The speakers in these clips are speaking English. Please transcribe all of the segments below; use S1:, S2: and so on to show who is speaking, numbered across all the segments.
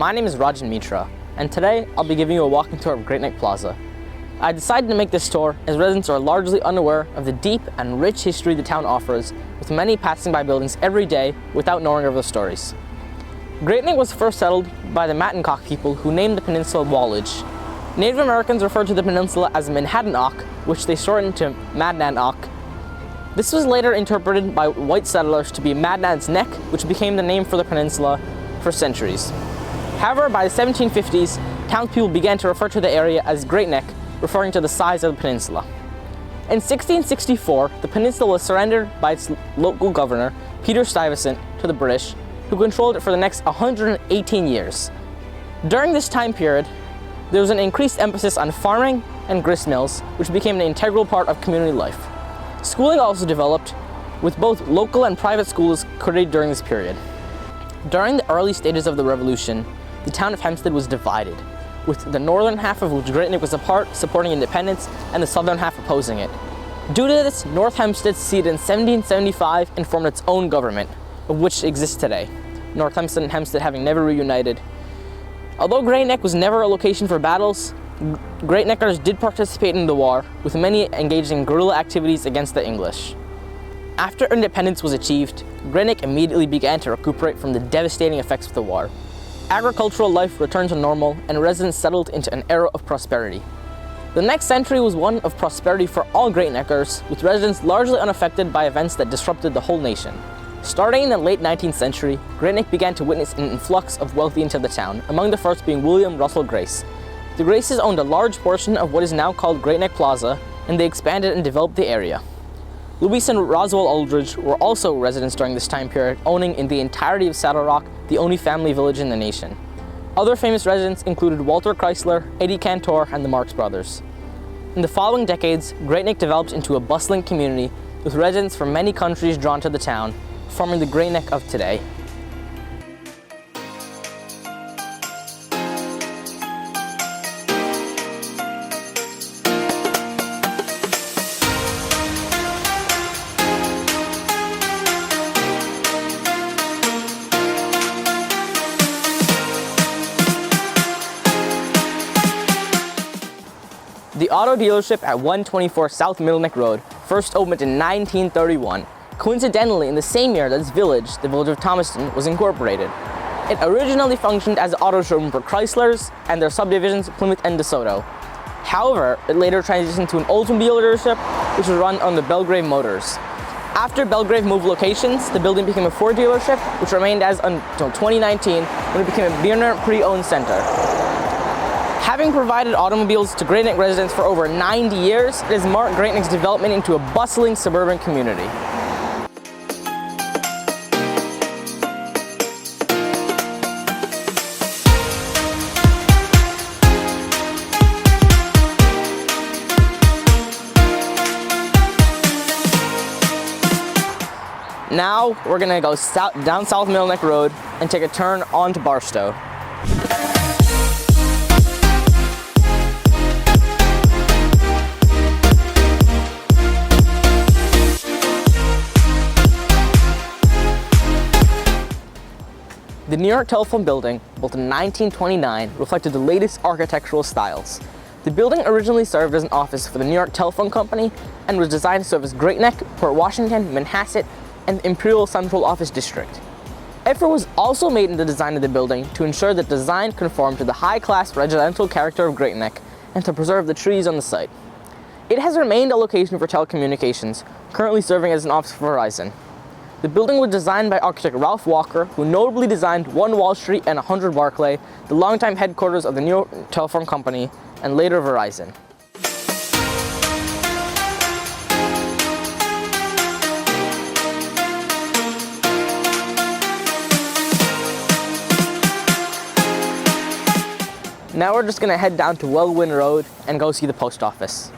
S1: My name is Rajin Mitra, and today I'll be giving you a walking tour of Great Neck Plaza. I decided to make this tour as residents are largely unaware of the deep and rich history the town offers, with many passing by buildings every day without knowing of the stories. Great Neck was first settled by the Mattancock people who named the peninsula Wallage. Native Americans referred to the peninsula as Manhattanach, which they shortened to Madnanach. This was later interpreted by white settlers to be Madnan's Neck, which became the name for the peninsula for centuries. However, by the 1750s, townspeople began to refer to the area as Great Neck, referring to the size of the peninsula. In 1664, the peninsula was surrendered by its local governor, Peter Stuyvesant, to the British, who controlled it for the next 118 years. During this time period, there was an increased emphasis on farming and grist mills, which became an integral part of community life. Schooling also developed, with both local and private schools created during this period. During the early stages of the Revolution, the town of Hempstead was divided, with the northern half of which Great Neck was a part supporting independence and the southern half opposing it. Due to this, North Hempstead seceded in 1775 and formed its own government, of which exists today, North Hempstead and Hempstead having never reunited. Although Great Neck was never a location for battles, Great Neckers did participate in the war, with many engaged in guerrilla activities against the English. After independence was achieved, Great Neck immediately began to recuperate from the devastating effects of the war. Agricultural life returned to normal and residents settled into an era of prosperity. The next century was one of prosperity for all Great Neckers, with residents largely unaffected by events that disrupted the whole nation. Starting in the late 19th century, Great Neck began to witness an influx of wealthy into the town, among the first being William Russell Grace. The Graces owned a large portion of what is now called Great Neck Plaza, and they expanded and developed the area. Louis and Roswell Aldridge were also residents during this time period, owning in the entirety of Saddle Rock, the only family village in the nation. Other famous residents included Walter Chrysler, Eddie Cantor, and the Marx Brothers. In the following decades, Great Neck developed into a bustling community, with residents from many countries drawn to the town, forming the Great Neck of today. The auto dealership at 124 South Middle Neck Road first opened in 1931, coincidentally in the same year that this village, the village of Thomaston, was incorporated. It originally functioned as an auto showroom for Chryslers and their subdivisions Plymouth and DeSoto. However, it later transitioned to an Oldsmobile dealership, which was run on the Belgrave Motors. After Belgrave moved locations, the building became a Ford dealership, which remained as until 2019, when it became a Bierner pre-owned center. Having provided automobiles to Great Neck residents for over 90 years, it has marked Great Neck's development into a bustling suburban community. Now we're going to go down South Middle Neck Road and take a turn onto Barstow. The New York Telephone Building, built in 1929, reflected the latest architectural styles. The building originally served as an office for the New York Telephone Company and was designed to serve as Great Neck, Port Washington, Manhasset, and the Imperial Central Office District. Effort was also made in the design of the building to ensure that design conformed to the high-class residential character of Great Neck and to preserve the trees on the site. It has remained a location for telecommunications, currently serving as an office for Verizon. The building was designed by architect Ralph Walker, who notably designed 1 Wall Street and 100 Barclay, the longtime headquarters of the New York Telephone Company, and later Verizon. Now we're just going to head down to Wellwyn Road and go see the post office.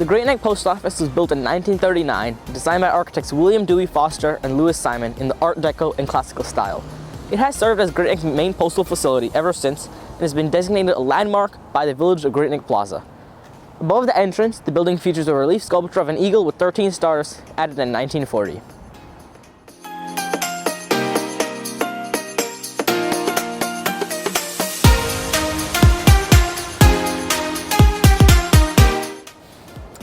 S1: Great Neck Post Office was built in 1939, designed by architects William Dewey Foster and Louis Simon in the Art Deco and Classical style. It has served as Great Neck's main postal facility ever since and has been designated a landmark by the village of Great Neck Plaza. Above the entrance, the building features a relief sculpture of an eagle with 13 stars added in 1940.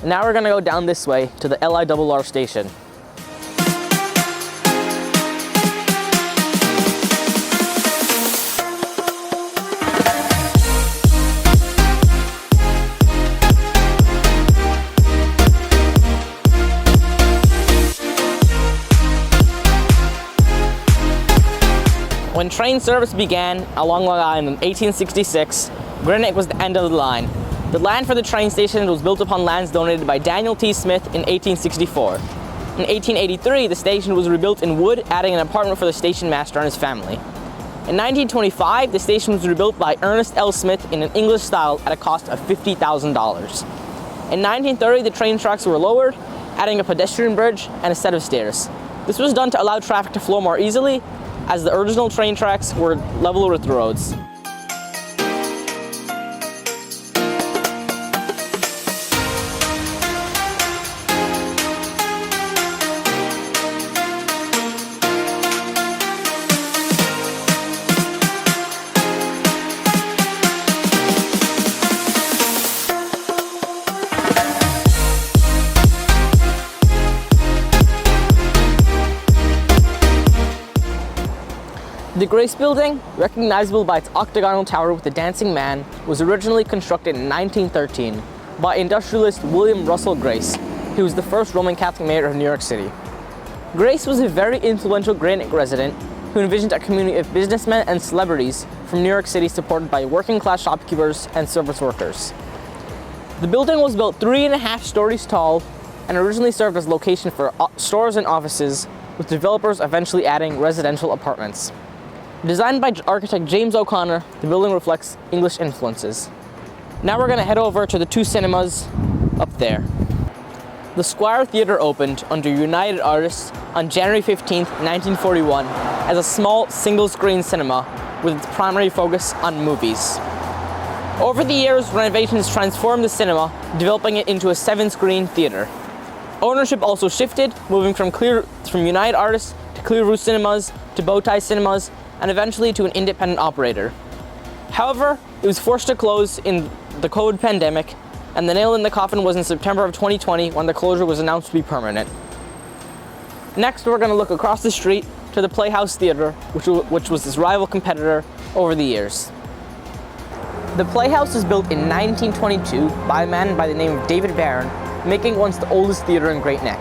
S1: Now we're going to go down this way to the LIRR station. When train service began along Long Island in 1866, Great Neck was the end of the line. The land for the train station was built upon lands donated by Daniel T. Smith in 1864. In 1883, the station was rebuilt in wood, adding an apartment for the station master and his family. In 1925, the station was rebuilt by Ernest L. Smith in an English style at a cost of $50,000. In 1930, the train tracks were lowered, adding a pedestrian bridge and a set of stairs. This was done to allow traffic to flow more easily, as the original train tracks were level with the roads. The Grace Building, recognizable by its octagonal tower with the dancing man, was originally constructed in 1913 by industrialist William Russell Grace, who was the first Roman Catholic mayor of New York City. Grace was a very influential Great Neck resident who envisioned a community of businessmen and celebrities from New York City supported by working-class shopkeepers and service workers. The building was built 3.5 stories tall and originally served as a location for stores and offices, with developers eventually adding residential apartments. Designed by architect James O'Connor, the building reflects English influences. Now we're going to head over to the two cinemas up there. The Squire Theatre opened under United Artists on January 15, 1941 as a small single-screen cinema with its primary focus on movies. Over the years, renovations transformed the cinema, developing it into a 7-screen theatre. Ownership also shifted, moving from United Artists to Clear Roof Cinemas to Bowtie Cinemas, and eventually to an independent operator. However, it was forced to close in the COVID pandemic, and the nail in the coffin was in September of 2020 when the closure was announced to be permanent. Next, we're going to look across the street to the Playhouse Theatre, which was its rival competitor over the years. The Playhouse was built in 1922 by a man by the name of David Barron, making it once the oldest theatre in Great Neck.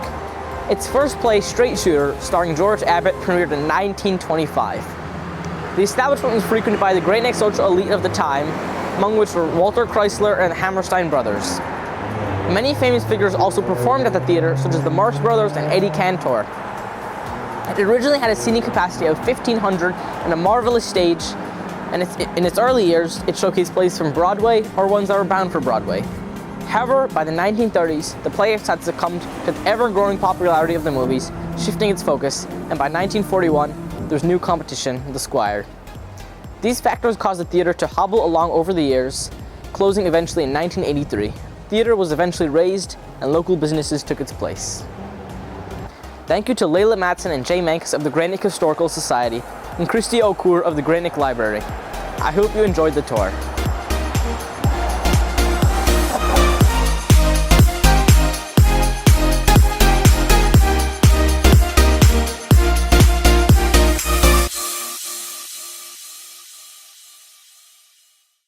S1: Its first play, Straight Shooter, starring George Abbott, premiered in 1925. The establishment was frequented by the Great Neck social elite of the time, among which were Walter Chrysler and the Hammerstein brothers. Many famous figures also performed at the theater, such as the Marx Brothers and Eddie Cantor. It originally had a seating capacity of 1,500 and a marvelous stage, and in its early years, it showcased plays from Broadway or ones that were bound for Broadway. However, by the 1930s, the Playhouse had succumbed to the ever-growing popularity of the movies, shifting its focus, and by 1941, there was new competition, the Squire. These factors caused the theater to hobble along over the years, closing eventually in 1983. Theater was eventually razed, and local businesses took its place. Thank you to Layla Matson and Jay Mankus of the Great Neck Historical Society, and Christy O'Cour of the Great Neck Library. I hope you enjoyed the tour.